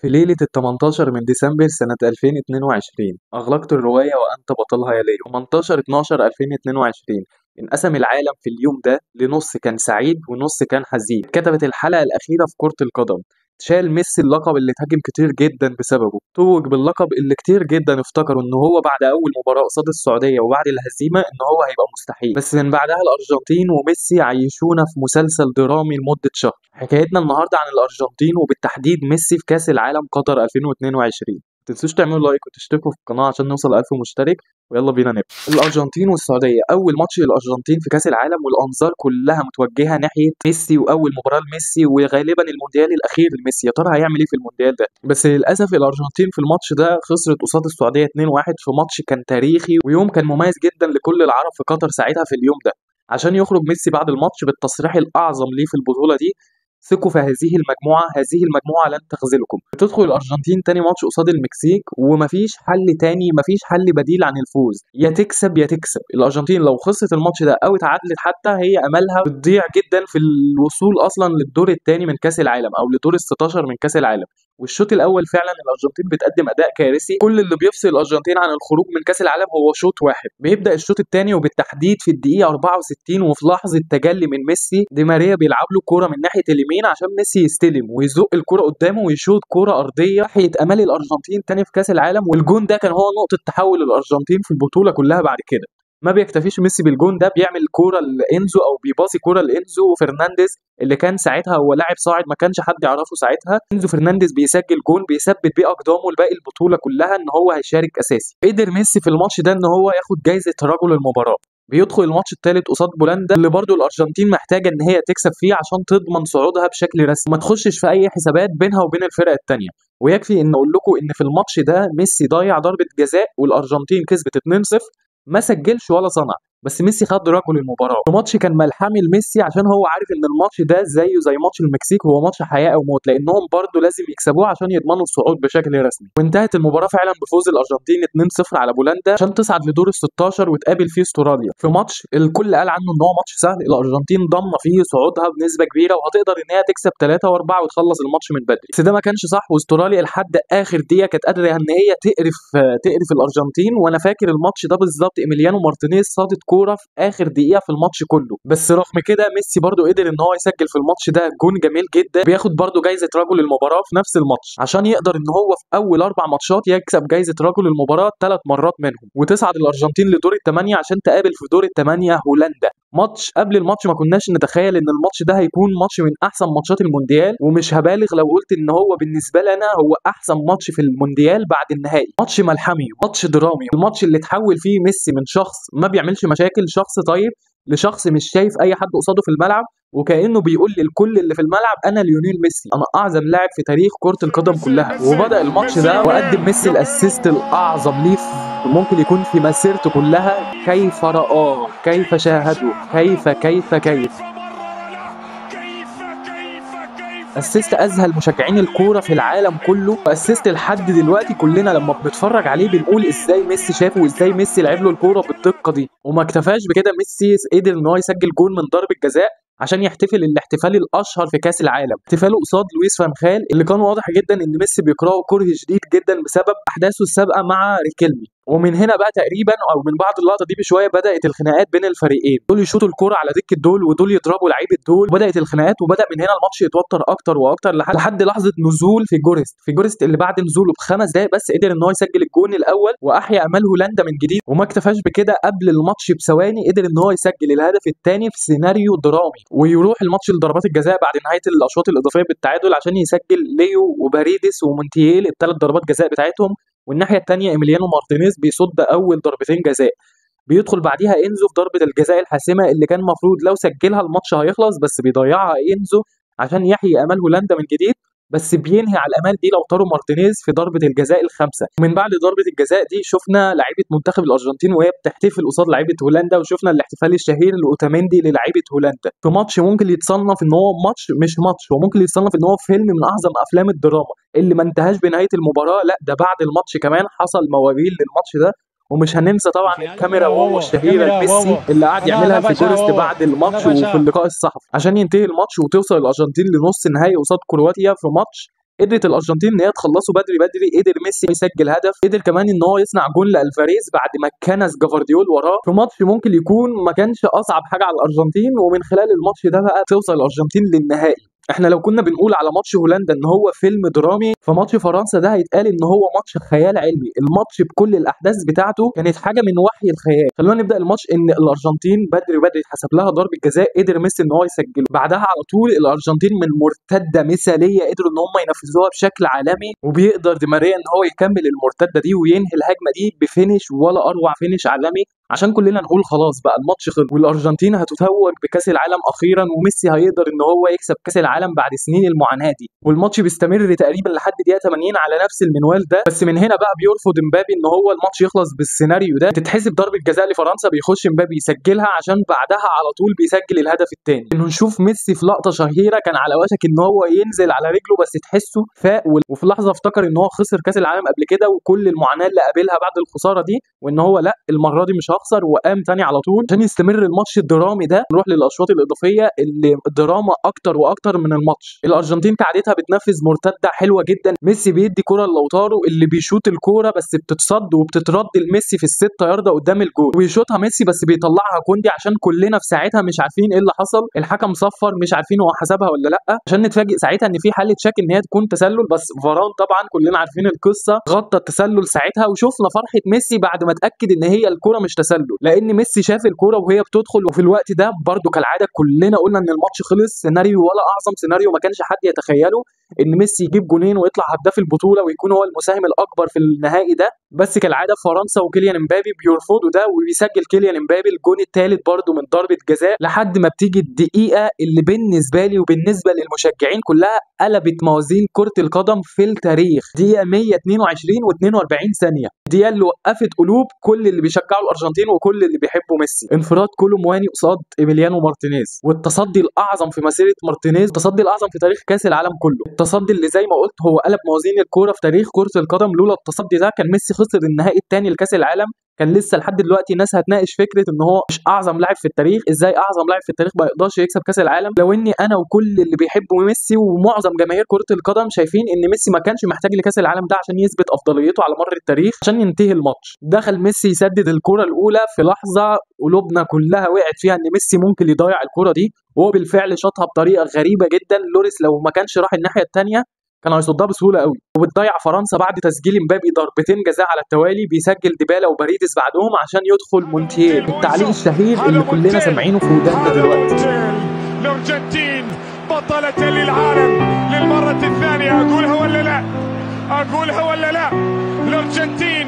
في ليلة ال18 من ديسمبر سنة 2022 أغلقت الرواية وأنت بطلها يا ليو. 18/12/2022 انقسم العالم في اليوم ده لنص كان سعيد ونص كان حزين. كتبت الحلقة الأخيرة في كرة القدم. شال ميسي اللقب اللي اتهاجم كتير جدا بسببه، توج باللقب اللي كتير جدا افتكروا ان هو بعد اول مباراة قصاد السعودية وبعد الهزيمة ان هو هيبقى مستحيل، بس من بعدها الارجنتين وميسي عيشونا في مسلسل درامي لمدة شهر. حكايتنا النهارده عن الارجنتين وبالتحديد ميسي في كاس العالم قطر 2022. متنسوش تعملوا لايك وتشتركوا في القناة عشان نوصل 1000 مشترك، ويلا بينا نبدأ. الارجنتين والسعودية، اول ماتش للارجنتين في كاس العالم والانظار كلها متوجهة ناحية ميسي واول مباراة لميسي وغالبا المونديال الاخير لميسي. يا ترى هيعمل ايه في المونديال ده؟ بس للاسف الارجنتين في الماتش ده خسرت قصاد السعودية 2-1 في ماتش كان تاريخي ويوم كان مميز جدا لكل العرب في قطر ساعتها في اليوم ده. عشان يخرج ميسي بعد الماتش بالتصريح الاعظم ليه في البطولة دي: ثقوا في هذه المجموعة لن تخذلكم. بتدخل الأرجنتين تاني ماتش قصاد المكسيك ومفيش حل تاني، مفيش حل بديل عن الفوز، يا تكسب يا تكسب. الأرجنتين لو خسرت الماتش ده أو اتعادلت حتى هي أملها بتضيع جدا في الوصول أصلا للدور التاني من كأس العالم أو لدور ال 16 من كأس العالم. والشوط الأول فعلا الأرجنتين بتقدم أداء كارثي، كل اللي بيفصل الأرجنتين عن الخروج من كأس العالم هو شوط واحد. بيبدأ الشوط التاني وبالتحديد في الدقيقة 64 وفي لحظة تجلي من ميسي، دي ماريا بيلعب له كورة من ناحية اليمين عشان ميسي يستلم ويزق الكرة قدامه ويشوط كرة أرضية ناحية أمال الأرجنتين تاني في كأس العالم. والجون ده كان هو نقطة تحول الأرجنتين في البطولة كلها بعد كده. ما بيكتفيش ميسي بالجون ده، بيعمل كوره لانزو او بيباصي كوره لانزو فرنانديز اللي كان ساعتها هو لاعب صاعد ما كانش حد يعرفه ساعتها. انزو فرنانديز بيسجل جون بيثبت بيه اقدامه لباقي البطوله كلها ان هو هيشارك اساسي. قدر ميسي في الماتش ده ان هو ياخد جايزه رجل المباراه. بيدخل الماتش الثالث قصاد بولندا اللي برضو الارجنتين محتاجه ان هي تكسب فيه عشان تضمن صعودها بشكل رسمي، ما تخشش في اي حسابات بينها وبين الفرق الثانيه. ويكفي ان اقول لكم ان في الماتش ده ميسي ضيع ضربه جزاء والارجنتين كسبت 2-0، ما سجلش ولا صنع، بس ميسي خد رجل المباراه. الماتش كان ملحمي لميسي عشان هو عارف ان الماتش ده زيه زي ماتش المكسيك، هو ماتش حياه او موت، لانهم برضه لازم يكسبوه عشان يضمنوا الصعود بشكل رسمي. وانتهت المباراه فعلا بفوز الارجنتين 2-0 على بولندا عشان تصعد لدور ال 16 وتقابل فيه استراليا في ماتش الكل قال عنه ان هو ماتش سهل. الارجنتين ضامنه فيه صعودها بنسبه كبيره وهتقدر ان هي تكسب 3 و4 وتخلص الماتش من بدري، بس ده ما كانش صح. واستراليا لحد اخر دقيقه كانت قادره ان هي تقرف الارجنتين. وانا فاكر الماتش ده بالظبط، ايميليانو مارتينيز صادت كوره في اخر دقيقه في الماتش كله، بس رغم كده ميسي برضو قدر ان هو يسجل في الماتش ده جون جميل جدا، بياخد برضو جايزه رجل المباراه في نفس الماتش عشان يقدر ان هو في اول 4 ماتشات يكسب جايزه رجل المباراه 3 مرات منهم، وتصعد الارجنتين لدور الثمانيه عشان تقابل في دور الثمانيه هولندا. ماتش قبل الماتش ما كناش نتخيل ان الماتش ده هيكون ماتش من احسن ماتشات المونديال، ومش هبالغ لو قلت ان هو بالنسبه لنا هو احسن ماتش في المونديال بعد النهائي. ماتش ملحمي، ماتش درامي، الماتش اللي تحول فيه ميسي من شخص ما بيعملش مشاكل، شخص طيب، لشخص مش شايف اي حد قصاده في الملعب، وكانه بيقول للكل اللي في الملعب انا ليونيل ميسي، انا اعظم لاعب في تاريخ كرة القدم كلها. وبدأ الماتش ده وقدم ميسي الاسيست الاعظم ليه ممكن يكون في مسيرته كلها. كيف رآه، كيف شاهده، كيف اسيست اذهل مشجعين الكوره في العالم كله، واسيست لحد دلوقتي كلنا لما بنتفرج عليه بنقول ازاي ميسي شافه وازاي ميسي لعب له الكوره بالدقه دي. وما اكتفاش بكده، ميسي قدر ان هو يسجل جول من ضربه جزاء عشان يحتفل الاحتفال الاشهر في كاس العالم، احتفاله قصاد لويس فان خال اللي كان واضح جدا ان ميسي بيكرهه كره شديد جدا بسبب احداثه السابقه مع ريكيلمي. ومن هنا بقى تقريبا او من بعد اللقطه دي بشويه بدات الخناقات بين الفريقين، دول يشوطوا الكوره على دكه دول ودول يضربوا لعيبه دول، وبدات الخناقات وبدا من هنا الماتش يتوتر اكتر واكتر لحد لحظه نزول في جورست اللي بعد نزوله ب5 دقائق بس قدر ان هو يسجل الجون الاول واحيا امال هولندا من جديد. وما اكتفاش بكده، قبل الماتش بثواني قدر ان هو يسجل الهدف الثاني في سيناريو درامي، ويروح الماتش لضربات الجزاء بعد نهايه الاشواط الاضافيه بالتعادل عشان يسجل ليو وباريدس ومونتييل ال3 ضربات جزاء بتاعتهم. والناحيه الثانيه ايميليانو مارتينيز بيصد اول ضربتين جزاء. بيدخل بعديها انزو في ضربه الجزاء الحاسمه اللي كان المفروض لو سجلها الماتش هيخلص، بس بيضيعها انزو عشان يحيي امال هولندا من جديد، بس بينهي على الامال دي لوتارو مارتينيز في ضربه الجزاء ال5. ومن بعد ضربه الجزاء دي شفنا لعيبه منتخب الارجنتين وهي بتحتفل قصاد لعيبه هولندا، وشفنا الاحتفال الشهير لاوتاميندي للعيبه هولندا في ماتش ممكن يتصنف ان هو مش ماتش، هو ممكن يتصنف ان هو فيلم من اعظم افلام الدراما اللي ما انتهاش بنهايه المباراه، لا ده بعد الماتش كمان حصل مواويل للماتش ده. ومش هننسى طبعا الكاميرا واو الشهيره لميسي اللي قعد يعملها في جورست بعد الماتش وفي اللقاء الصحفي عشان ينتهي الماتش وتوصل الارجنتين لنص النهائي قصاد كرواتيا في ماتش قدرت الارجنتين ان هي تخلصه بدري بدري، قدر ميسي يسجل هدف، قدر كمان ان هو يصنع جول لالفاريز بعد ما كنس جافارديول وراه في ماتش ممكن يكون ما كانش اصعب حاجه على الارجنتين، ومن خلال الماتش ده بقى توصل الارجنتين للنهائي. احنا لو كنا بنقول على ماتش هولندا ان هو فيلم درامي، فماتش فرنسا ده هيتقال ان هو ماتش خيال علمي. الماتش بكل الاحداث بتاعته كانت حاجه من وحي الخيال. خلونا نبدا الماتش ان الارجنتين بدري بدري اتحسب لها ضربه جزاء، قدر ميسي ان هو يسجله. بعدها على طول الارجنتين من مرتده مثاليه قدروا ان هم ينفذوها بشكل عالمي، وبيقدر دي ماريا ان هو يكمل المرتده دي وينهي الهجمه دي بفينش، ولا اروع فينش عالمي، عشان كلنا نقول خلاص بقى الماتش خلص والارجنتين هتتوج بكاس العالم اخيرا، وميسي هيقدر ان هو يكسب كاس العالم بعد سنين المعاناه دي. والماتش بيستمر تقريبا لحد دقيقه 80 على نفس المنوال ده، بس من هنا بقى بيرفض امبابي ان هو الماتش يخلص بالسيناريو ده، تتحسب ضربه جزاء لفرنسا، بيخش امبابي يسجلها عشان بعدها على طول بيسجل الهدف الثاني. انه نشوف ميسي في لقطه شهيره كان على وشك ان هو ينزل على رجله، بس تحسه فاق وفي لحظه افتكر ان هو خسر كاس العالم قبل كده وكل المعاناه اللي قابلها بعد الخساره دي، وان هو لا المره دي مش هخسر، وقام تاني على طول عشان يستمر الماتش الدرامي ده. نروح للاشواط الاضافيه اللي دراما اكتر واكتر من الماتش. الارجنتين كعادتها بتنفذ مرتده حلوه جدا، ميسي بيدي كره لوتارو اللي بيشوط الكوره بس بتتصد وبتترد لميسي في الستة ياردة قدام الجول، ويشوطها ميسي بس بيطلعها كوندي، عشان كلنا في ساعتها مش عارفين ايه اللي حصل. الحكم صفر مش عارفين هو حسبها ولا لا، عشان نتفاجئ ساعتها ان في حاله شك ان هي تكون تسلل، بس فاران طبعا كلنا عارفين القصه غطى التسلل ساعتها، وشفنا فرحه ميسي بعد ما اتاكد ان هي الكوره مش تسلل، لان ميسي شاف الكوره وهي بتدخل. وفي الوقت ده برده كالعاده كلنا قلنا ان الماتش خلص، سيناريو ولا اعظم سيناريو ما كانش حد يتخيله ان ميسي يجيب جونين ويطلع هداف البطوله ويكون هو المساهم الاكبر في النهائي ده. بس كالعاده فرنسا وكيليان امبابي بيرفضوا ده، وبيسجل كيليان امبابي الجون الثالث برده من ضربه جزاء، لحد ما بتيجي الدقيقه اللي بالنسبه لي وبالنسبه للمشجعين كلها قلبت موازين كره القدم في التاريخ. دقيقه 122 و42 ثانيه، الدقيقه اللي وقفت قلوب كل اللي بيشجعوا الارجنتين وكل اللي بيحبوا ميسي. انفراد كولو مواني قصاد ايميليانو مارتينيز، والتصدي الاعظم في مسيره مارتينيز، التصدي الاعظم في تاريخ كاس العالم كله، التصدي اللي زي ما قلت هو قلب موازين الكوره في تاريخ كره القدم. لولا التصدي ده كان ميسي خسر النهائي الثاني لكاس العالم. كان لسه لحد دلوقتي الناس هتناقش فكره ان هو مش اعظم لاعب في التاريخ، ازاي اعظم لاعب في التاريخ ما يقدرش يكسب كاس العالم، لو اني انا وكل اللي بيحبوا ميسي ومعظم جماهير كره القدم شايفين ان ميسي ما كانش محتاج لكاس العالم ده عشان يثبت افضليته على مر التاريخ عشان ينتهي الماتش. دخل ميسي يسدد الكره الاولى في لحظه قلوبنا كلها وقعت فيها ان ميسي ممكن يضيع الكره دي، وهو بالفعل شاطها بطريقه غريبه جدا. لوريس لو ما كانش راح الناحيه الثانيه كان هيصدها بسهوله قوي. وبتضيع فرنسا بعد تسجيل امبابي ضربتين جزاء على التوالي، بيسجل ديبالا وباريدس بعدهم عشان يدخل مونتيير. التعليق الشهير اللي كلنا سامعينه في وداننا دلوقتي. الارجنتين بطلة للعالم للمرة الثانية، اقولها ولا لا؟ اقولها ولا لا؟ الارجنتين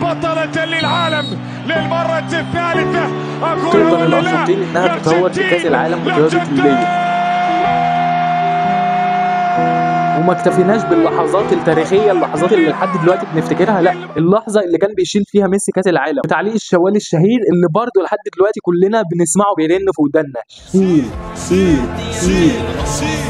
بطلة للعالم للمرة الثالثة، اقولها ولا لا؟ الارجنتين انها تتوج بكاس العالم بقيادة ليليا. وما اكتفيناش باللحظات التاريخيه، اللحظات اللي لحد دلوقتي بنفتكرها، لا اللحظه اللي كان بيشيل فيها ميسي كاس العالم، وتعليق الشوالي الشهير اللي برضه لحد دلوقتي كلنا بنسمعه بيرن في ودنا: شيل شيل شيل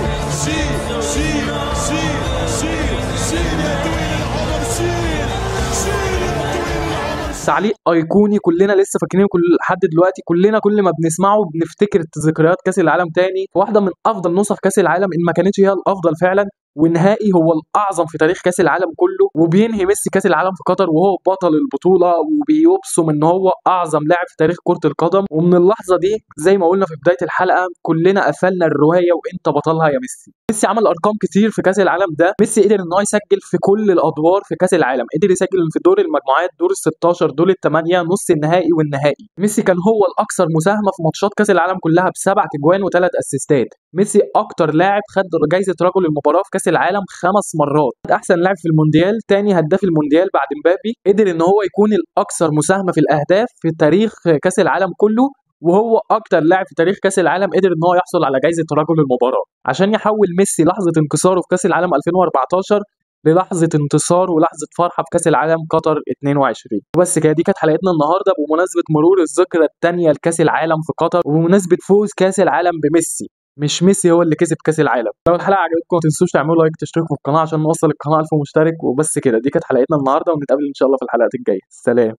تعليق ايقوني كلنا لسه فاكرينه لحد دلوقتي. كلنا كل ما بنسمعه بنفتكر ذكريات كاس العالم تاني، واحده من افضل نسخ كاس العالم ان ما كانتش هي الافضل فعلا، والنهائي هو الاعظم في تاريخ كاس العالم كله. وبينهي ميسي كاس العالم في قطر وهو بطل البطوله، وبيبصم ان هو اعظم لاعب في تاريخ كره القدم. ومن اللحظه دي زي ما قلنا في بدايه الحلقه كلنا قفلنا الروايه وانت بطلها يا ميسي. ميسي عمل ارقام كتير في كاس العالم ده، ميسي قدر ان هو يسجل في كل الادوار في كاس العالم، قدر يسجل في دور المجموعات، دور ال16، دور ال8، نص النهائي والنهائي. ميسي كان هو الاكثر مساهمه في ماتشات كاس العالم كلها ب7 اجوان و3 اسيستات. ميسي اكتر لاعب خد جائزه رجل المباراه في كاس العالم 5 مرات، احسن لاعب في المونديال، تاني هداف المونديال بعد مبابي، قدر ان هو يكون الاكثر مساهمه في الاهداف في تاريخ كاس العالم كله، وهو اكتر لاعب في تاريخ كاس العالم قدر ان هو يحصل على جائزه رجل المباراه، عشان يحول ميسي لحظه انكساره في كاس العالم 2014 للحظه انتصار ولحظه فرحه في كاس العالم قطر 22. وبس كده، دي كانت حلقتنا النهارده بمناسبه مرور الذكرى الثانيه لكاس العالم في قطر، وبمناسبه فوز كاس العالم بميسي، مش ميسي هو اللي كسب كاس العالم. لو الحلقه عجبتكم ما تنسوش تعملوا لايك، تشتركوا في القناه عشان نوصل القناه 1000 مشترك. وبس كده، دي كانت حلقتنا النهارده، ونتقابل ان شاء الله في الحلقات الجايه. سلام.